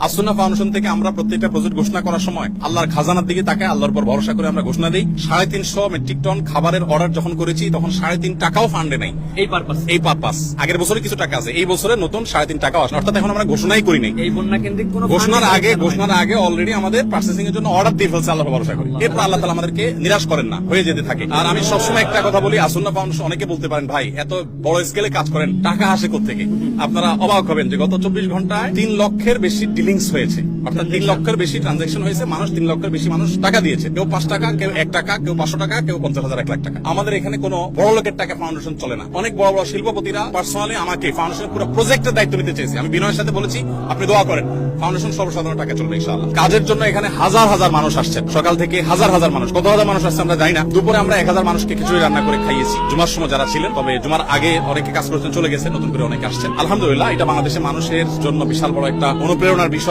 As-Sunnah foundation থেকে আমরা প্রত্যেকটা প্রজেক্ট ঘোষণা করার সময় আল্লাহর খাজানার দিকে তাকায় আল্লাহর উপর ভরসা করে আমরা ঘোষণা দিই। 350 মেট্রিক টন খাবারের অর্ডার যখন করেছি তখন 3.5 টাকাও ফান্ডে নাই। এই পারপাস আগের বছরে কিছু টাকা আছে, এই বছরে নতুন 3.5 টাকাও আসে, অর্থাৎ এখন আমরা ঘোষণাই করি নাই। এই বন্যা কেন্দ্রিক কোনো ঘোষণার আগে অলরেডি আমাদের প্রসেসিং এর জন্য অর্ডার দিয়ে ফেলছে আল্লাহর ভরসা করি। এরপর আল্লাহ তাআলা আমাদেরকে নিরাশ করেন না, হয়ে যেতে থাকে। আর আমি সবসময় একটা কথা বলি, আসুন্নাহ ফাউন্ডেশন অনেকে বলতে পারেন ভাই এত বড় স্কেলে কাজ করেন, টাকা আসে কোত্থেকে? আপনারা অবাক হবেন যে গত 24 ঘন্টায় 3 লক্ষের বেশি ডিলিংস হয়েছে, অর্থাৎ 3 লক্ষের বেশি ট্রানজাকশন হয়েছে। মানুষ 3 লক্ষের বেশি মানুষ টাকা দিয়েছে, কেউ 5 টাকা, কেউ 1 টাকা, কেউ 500 টাকা, কেউ 50,000, 1 লাখ টাকা। আমাদের এখানে কোনো বড় লোকের টাকা ফাউন্ডেশন চলে না। অনেক বড় বড় শিল্পপতিরা পার্সোনালি আমাকে ফাউন্ডেশনের পুরো প্রজেক্টের দায়িত্ব নিতে চেয়েছে। আমি বিনয়ের সাথে বলেছি আপনি দোয়া করেন, ফাউন্ডেশন সর্বসাধারণ টাকা চলবে ইনশাআল্লাহ। কাজের জন্য এখানে হাজার হাজার মানুষ আসছেন, সকাল থেকে হাজার হাজার মানুষ, কত হাজার মানুষ আসছে আমরা জানি না। দুপুরে আমরা 1000 মানুষকে খিচুড়ি রান্না করে খাইয়েছি, জুমার সময় যারা ছিলেন। তবে জুমার আগে অনেকে কাজ করছেন, চলে গেছে, নতুন করে অনেকে আসছেন। আলহামদুলিল্লাহ, এটা বাংলাদেশের মানুষের জন্য বিশাল বড় একটা অনুপ্রেরণার বিষয়।